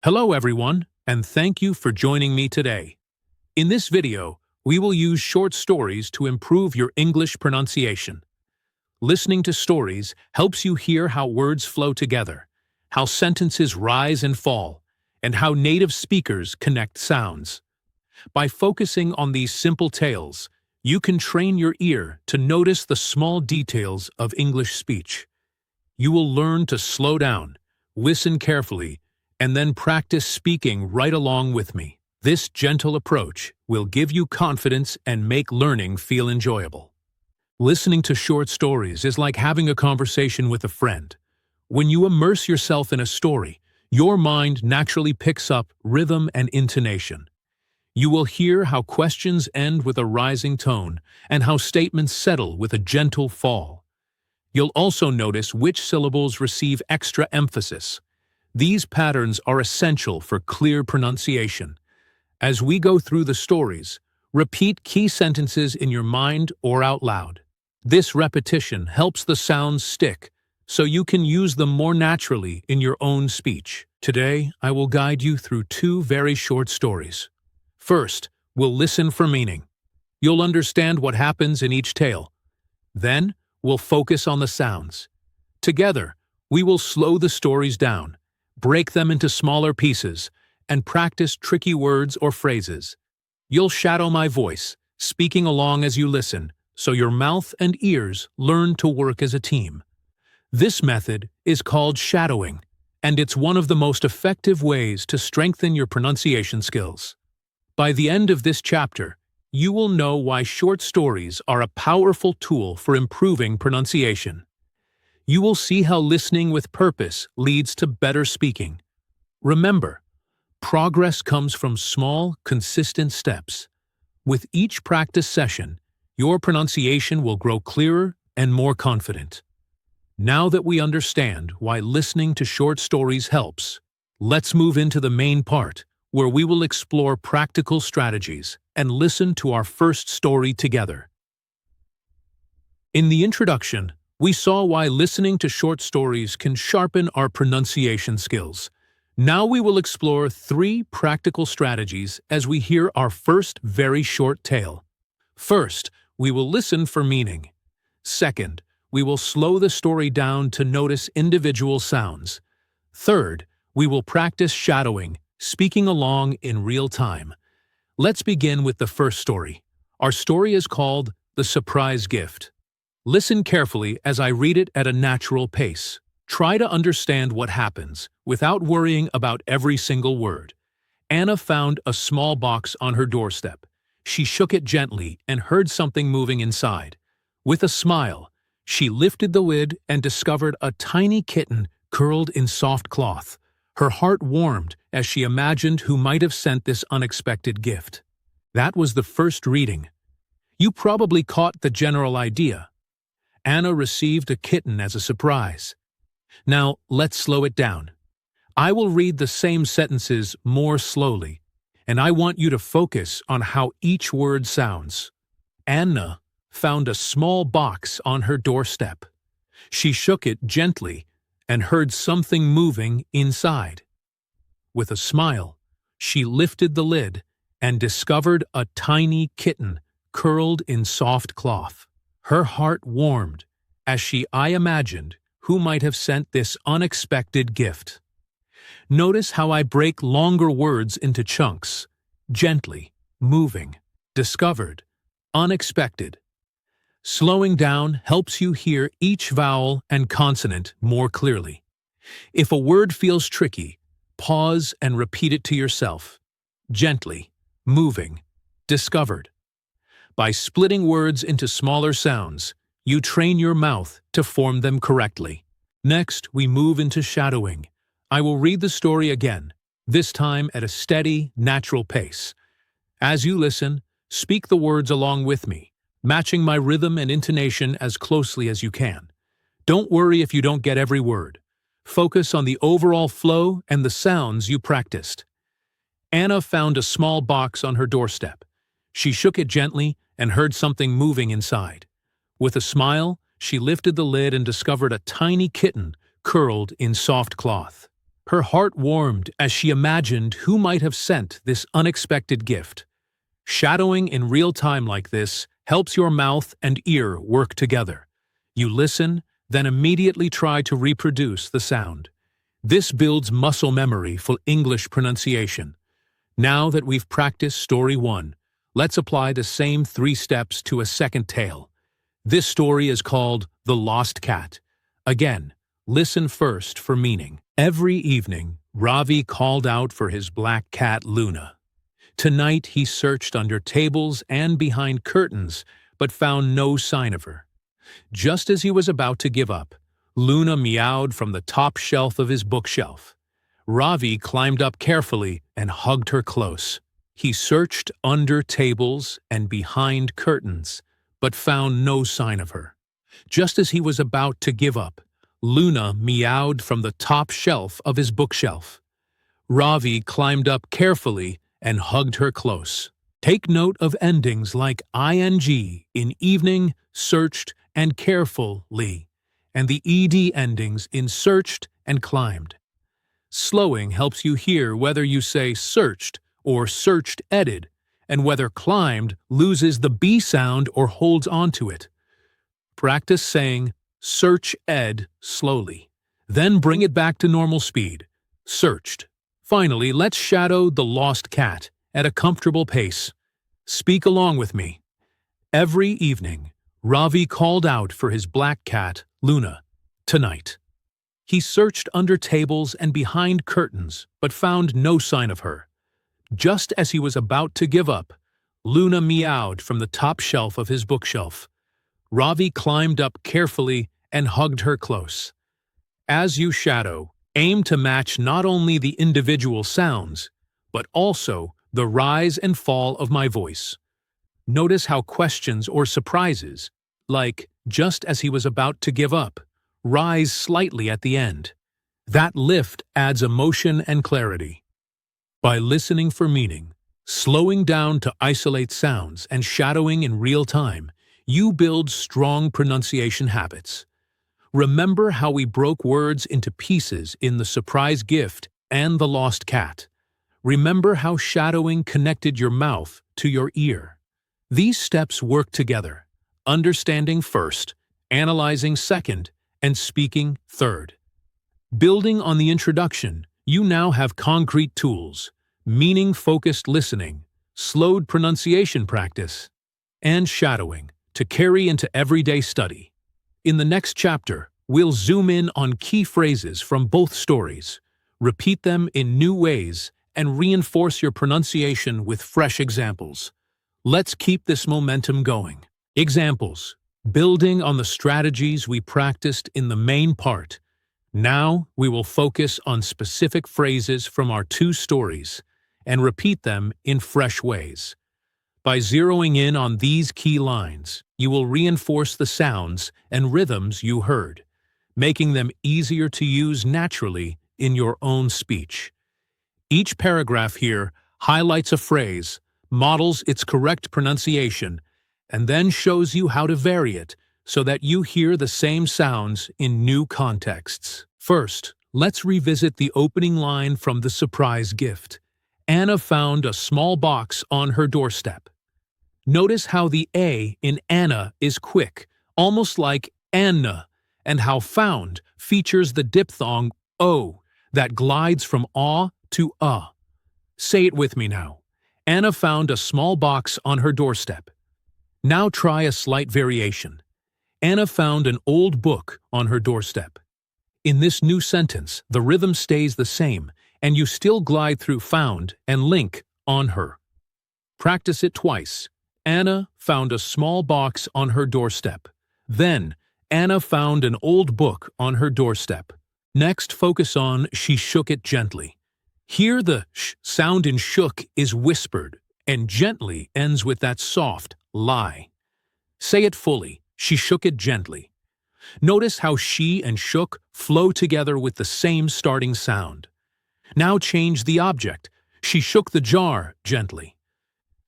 Hello everyone, and thank you for joining me today. In this video, we will use short stories to improve your English pronunciation. Listening to stories helps you hear how words flow together, how sentences rise and fall, and how native speakers connect sounds. By focusing on these simple tales, you can train your ear to notice the small details of English speech. You will learn to slow down, listen carefully, and then practice speaking right along with me. This gentle approach will give you confidence and make learning feel enjoyable. Listening to short stories is like having a conversation with a friend. When you immerse yourself in a story, your mind naturally picks up rhythm and intonation. You will hear how questions end with a rising tone and how statements settle with a gentle fall. You'll also notice which syllables receive extra emphasis. These patterns are essential for clear pronunciation. As we go through the stories, repeat key sentences in your mind or out loud. This repetition helps the sounds stick, so you can use them more naturally in your own speech. Today, I will guide you through two very short stories. First, we'll listen for meaning. You'll understand what happens in each tale. Then, we'll focus on the sounds. Together, we will slow the stories down, break them into smaller pieces, and practice tricky words or phrases. You'll shadow my voice, speaking along as you listen, so your mouth and ears learn to work as a team. This method is called shadowing, and it's one of the most effective ways to strengthen your pronunciation skills. By the end of this chapter, you will know why short stories are a powerful tool for improving pronunciation. You will see how listening with purpose leads to better speaking. Remember, progress comes from small, consistent steps. With each practice session, your pronunciation will grow clearer and more confident. Now that we understand why listening to short stories helps, let's move into the main part, where we will explore practical strategies and listen to our first story together. In the introduction, we saw why listening to short stories can sharpen our pronunciation skills. Now we will explore 3 practical strategies as we hear our first very short tale. First, we will listen for meaning. Second, we will slow the story down to notice individual sounds. Third, we will practice shadowing, speaking along in real time. Let's begin with the first story. Our story is called The Surprise Gift. Listen carefully as I read it at a natural pace. Try to understand what happens without worrying about every single word. Anna found a small box on her doorstep. She shook it gently and heard something moving inside. With a smile, she lifted the lid and discovered a tiny kitten curled in soft cloth. Her heart warmed as she imagined who might have sent this unexpected gift. That was the first reading. You probably caught the general idea. Anna received a kitten as a surprise. Now, let's slow it down. I will read the same sentences more slowly, and I want you to focus on how each word sounds. Anna found a small box on her doorstep. She shook it gently and heard something moving inside. With a smile, she lifted the lid and discovered a tiny kitten curled in soft cloth. Her heart warmed as I imagined who might have sent this unexpected gift. Notice how I break longer words into chunks: gently, moving, discovered, unexpected. Slowing down helps you hear each vowel and consonant more clearly. If a word feels tricky, pause and repeat it to yourself. Gently, moving, discovered. By splitting words into smaller sounds, you train your mouth to form them correctly. Next, we move into shadowing. I will read the story again, this time at a steady, natural pace. As you listen, speak the words along with me, matching my rhythm and intonation as closely as you can. Don't worry if you don't get every word. Focus on the overall flow and the sounds you practiced. Anna found a small box on her doorstep. She shook it gently and heard something moving inside. With a smile, she lifted the lid and discovered a tiny kitten curled in soft cloth. Her heart warmed as she imagined who might have sent this unexpected gift. Shadowing in real time like this helps your mouth and ear work together. You listen, then immediately try to reproduce the sound. This builds muscle memory for English pronunciation. Now that we've practiced story 1, let's apply the same 3 steps to a second tale. This story is called The Lost Cat. Again, listen first for meaning. Every evening, Ravi called out for his black cat Luna. Tonight he searched under tables and behind curtains, but found no sign of her. Just as he was about to give up, Luna meowed from the top shelf of his bookshelf. Ravi climbed up carefully and hugged her close. He searched under tables and behind curtains, but found no sign of her. Just as he was about to give up, Luna meowed from the top shelf of his bookshelf. Ravi climbed up carefully and hugged her close. Take note of endings like ing in evening, searched, and carefully, and the ed endings in searched and climbed. Slowing helps you hear whether you say searched or searched-ed, and whether climbed loses the B sound or holds onto it. Practice saying search-ed slowly, then bring it back to normal speed. Searched. Finally, let's shadow the lost cat at a comfortable pace. Speak along with me. Every evening, Ravi called out for his black cat, Luna. Tonight. He searched under tables and behind curtains, but found no sign of her. Just as he was about to give up, Luna meowed from the top shelf of his bookshelf. Ravi climbed up carefully and hugged her close. As you shadow, aim to match not only the individual sounds, but also the rise and fall of my voice. Notice how questions or surprises, like just as he was about to give up, rise slightly at the end. That lift adds emotion and clarity. By listening for meaning, slowing down to isolate sounds, and shadowing in real time, you build strong pronunciation habits. Remember how we broke words into pieces in The Surprise Gift and The Lost Cat. Remember how shadowing connected your mouth to your ear. These steps work together, understanding first, analyzing second, and speaking third. Building on the introduction, you now have concrete tools, meaning-focused listening, slowed pronunciation practice, and shadowing to carry into everyday study. In the next chapter, we'll zoom in on key phrases from both stories, repeat them in new ways, and reinforce your pronunciation with fresh examples. Let's keep this momentum going. Examples. Building on the strategies we practiced in the main part. Now we will focus on specific phrases from our 2 stories and repeat them in fresh ways. By zeroing in on these key lines, you will reinforce the sounds and rhythms you heard, making them easier to use naturally in your own speech. Each paragraph here highlights a phrase, models its correct pronunciation, and then shows you how to vary it so that you hear the same sounds in new contexts. First, let's revisit the opening line from The Surprise Gift. Anna found a small box on her doorstep. Notice how the A in Anna is quick, almost like Anna, and how found features the diphthong O that glides from aw to Say it with me now. Anna found a small box on her doorstep. Now try a slight variation. Anna found an old book on her doorstep. In this new sentence, the rhythm stays the same, and you still glide through found and link on her. Practice it twice. Anna found a small box on her doorstep. Then, Anna found an old book on her doorstep. Next, focus on she shook it gently. Here the sh sound in shook is whispered, and gently ends with that soft lie. Say it fully, she shook it gently. Notice how she and shook flow together with the same starting sound. Now change the object. She shook the jar gently.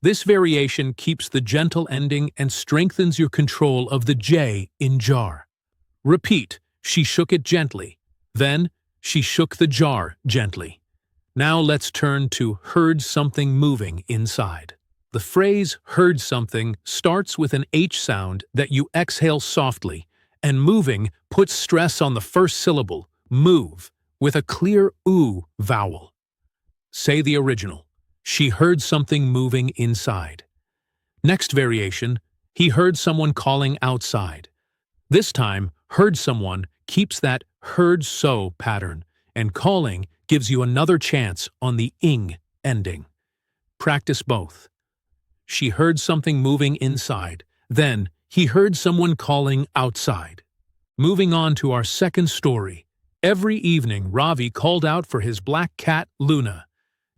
This variation keeps the gentle ending and strengthens your control of the J in jar. Repeat, she shook it gently. Then, She shook the jar gently. Now let's turn to heard something moving inside. The phrase heard something starts with an H sound that you exhale softly, and moving puts stress on the first syllable, move, with a clear oo vowel. Say the original. She heard something moving inside. Next variation, he heard someone calling outside. This time, heard someone keeps that heard so pattern, and calling gives you another chance on the ing ending. Practice both. She heard something moving inside. Then, he heard someone calling outside. Moving on to our second story. Every evening, Ravi called out for his black cat, Luna.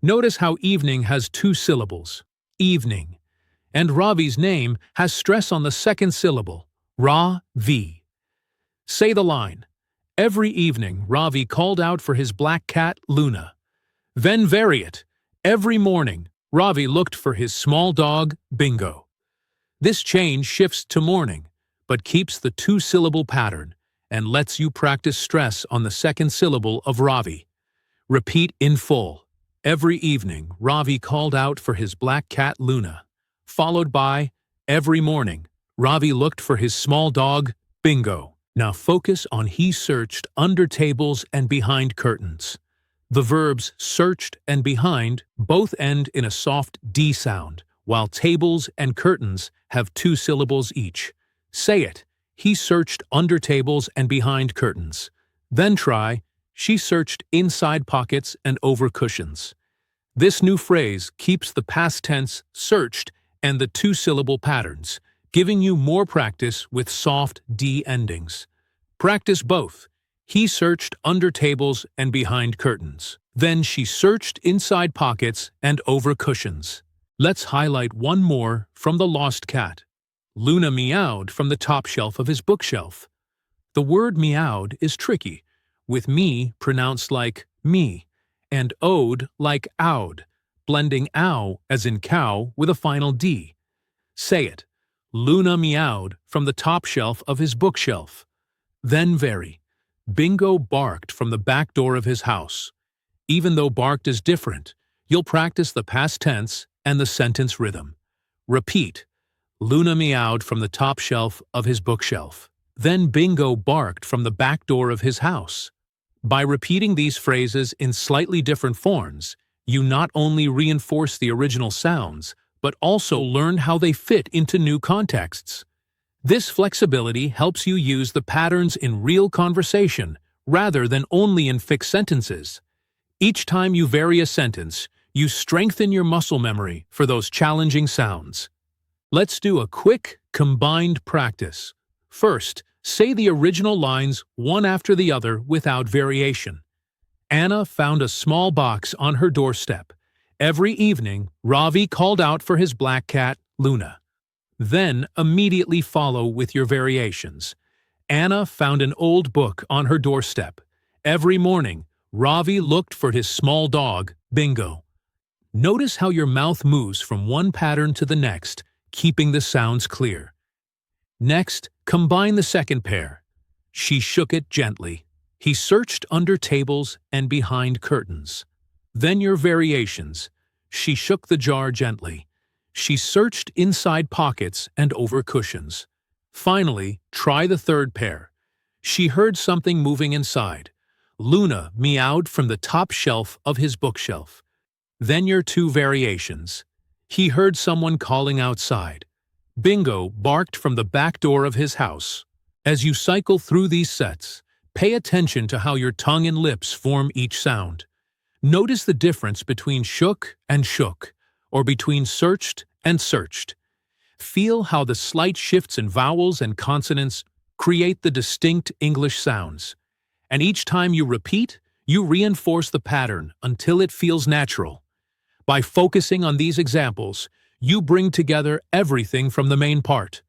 Notice how evening has two syllables, evening, and Ravi's name has stress on the second syllable, Ra-vi. Say the line. Every evening, Ravi called out for his black cat, Luna. Then vary it. Every morning, Ravi looked for his small dog, Bingo. This change shifts to morning, but keeps the two-syllable pattern and lets you practice stress on the second syllable of Ravi. Repeat in full. Every evening, Ravi called out for his black cat, Luna, followed by, every morning, Ravi looked for his small dog, Bingo. Now focus on he searched under tables and behind curtains. The verbs searched and behind both end in a soft D sound, while tables and curtains have two syllables each. Say it. He searched under tables and behind curtains. Then try, she searched inside pockets and over cushions. This new phrase keeps the past tense searched and the two-syllable patterns, giving you more practice with soft D endings. Practice both. He searched under tables and behind curtains. Then she searched inside pockets and over cushions. Let's highlight one more from The Lost Cat. Luna meowed from the top shelf of his bookshelf. The word meowed is tricky, with me pronounced like me, and owed like owed, blending ow as in cow with a final D. Say it. Luna meowed from the top shelf of his bookshelf. Then vary. Bingo barked from the back door of his house. Even though barked is different, you'll practice the past tense and the sentence rhythm. Repeat. Luna meowed from the top shelf of his bookshelf. Then Bingo barked from the back door of his house. By repeating these phrases in slightly different forms, you not only reinforce the original sounds, but also learn how they fit into new contexts. This flexibility helps you use the patterns in real conversation rather than only in fixed sentences. Each time you vary a sentence, you strengthen your muscle memory for those challenging sounds. Let's do a quick, combined practice. First, say the original lines one after the other without variation. Anna found a small box on her doorstep. Every evening, Ravi called out for his black cat, Luna. Then immediately follow with your variations. Anna found an old book on her doorstep. Every morning, Ravi looked for his small dog, Bingo. Notice how your mouth moves from one pattern to the next, keeping the sounds clear. Next, combine the second pair. She shook it gently. He searched under tables and behind curtains. Then your variations. She shook the jar gently. She searched inside pockets and over cushions. Finally, try the third pair. She heard something moving inside. Luna meowed from the top shelf of his bookshelf. Then your two variations. He heard someone calling outside. Bingo barked from the back door of his house. As you cycle through these sets, pay attention to how your tongue and lips form each sound. Notice the difference between shook and shook, or between searched and searched. Feel how the slight shifts in vowels and consonants create the distinct English sounds. And each time you repeat, you reinforce the pattern until it feels natural. By focusing on these examples, you bring together everything from the main part: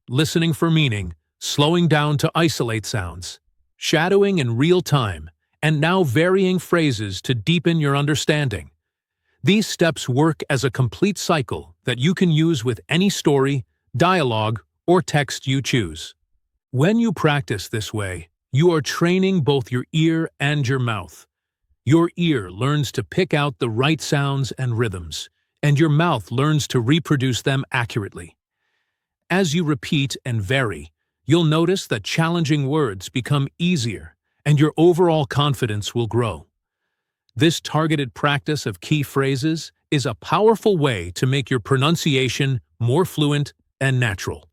listening for meaning, slowing down to isolate sounds, shadowing in real time, and now varying phrases to deepen your understanding. These steps work as a complete cycle that you can use with any story, dialogue, or text you choose. When you practice this way, You are training both your ear and your mouth. Your ear learns to pick out the right sounds and rhythms, and your mouth learns to reproduce them accurately. As you repeat and vary, you'll notice that challenging words become easier, and your overall confidence will grow. This targeted practice of key phrases is a powerful way to make your pronunciation more fluent and natural.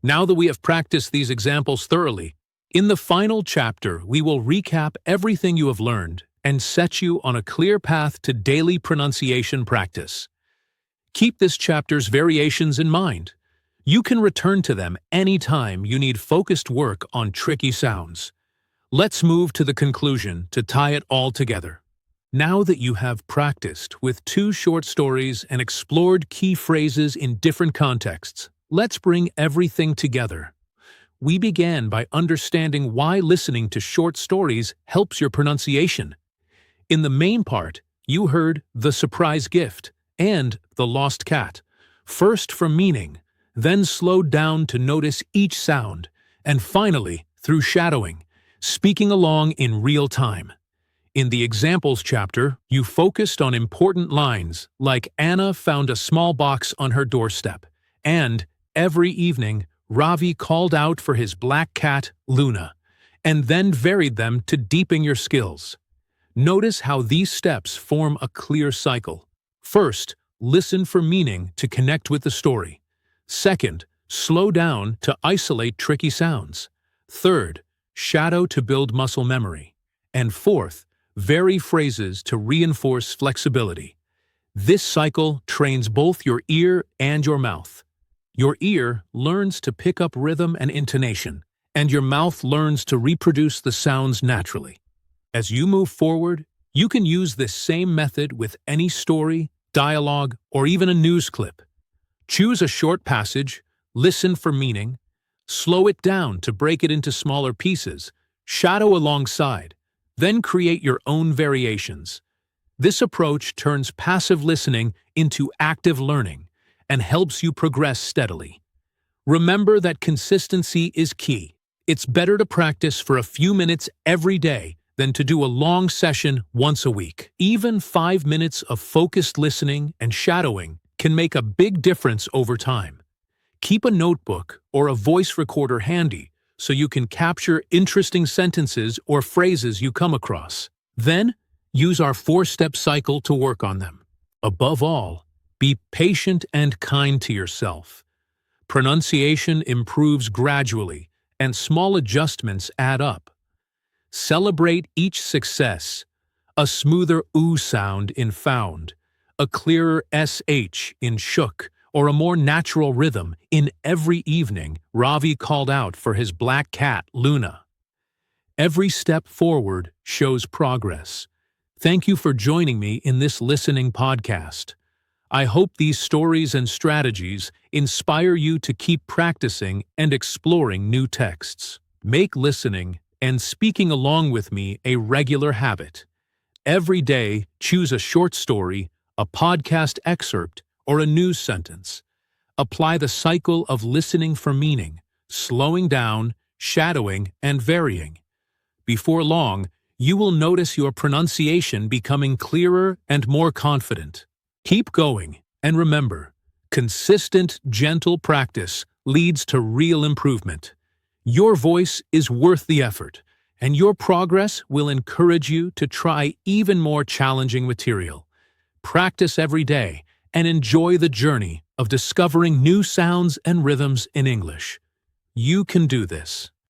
Now that we have practiced these examples thoroughly, in the final chapter we will recap everything you have learned and set you on a clear path to daily pronunciation practice. Keep this chapter's variations in mind. You can return to them anytime you need focused work on tricky sounds. Let's move to the conclusion to tie it all together. Now that you have practiced with 2 short stories and explored key phrases in different contexts, let's bring everything together. We began by understanding why listening to short stories helps your pronunciation. In the main part, you heard the surprise gift and the lost cat, first from meaning, then slowed down to notice each sound, and finally, through shadowing, speaking along in real time. In the examples chapter, you focused on important lines like Anna found a small box on her doorstep, and every evening, Ravi called out for his black cat, Luna, and then varied them to deepen your skills. Notice how these steps form a clear cycle. First, listen for meaning to connect with the story. Second, slow down to isolate tricky sounds. Third, shadow to build muscle memory. And fourth, vary phrases to reinforce flexibility. This cycle trains both your ear and your mouth. Your ear learns to pick up rhythm and intonation, and your mouth learns to reproduce the sounds naturally. As you move forward, you can use this same method with any story, dialogue, or even a news clip. Choose a short passage, listen for meaning, slow it down to break it into smaller pieces, shadow alongside, then create your own variations. This approach turns passive listening into active learning and helps you progress steadily. Remember that consistency is key. It's better to practice for a few minutes every day than to do a long session once a week. Even 5 minutes of focused listening and shadowing can make a big difference over time. Keep a notebook or a voice recorder handy so you can capture interesting sentences or phrases you come across. Then, use our 4-step cycle to work on them. Above all, be patient and kind to yourself. Pronunciation improves gradually, and small adjustments add up. Celebrate each success: a smoother oo sound in found, a clearer sh in shook, or a more natural rhythm in every evening Ravi called out for his black cat, Luna. Every step forward shows progress. Thank you for joining me in this listening podcast. I hope these stories and strategies inspire you to keep practicing and exploring new texts. Make listening and speaking along with me a regular habit. Every day, choose a short story, a podcast excerpt, or a news sentence. Apply the cycle of listening for meaning, slowing down, shadowing, and varying. Before long, you will notice your pronunciation becoming clearer and more confident. Keep going, and remember, consistent, gentle practice leads to real improvement. Your voice is worth the effort, and your progress will encourage you to try even more challenging material. Practice every day and enjoy the journey of discovering new sounds and rhythms in English. You can do this.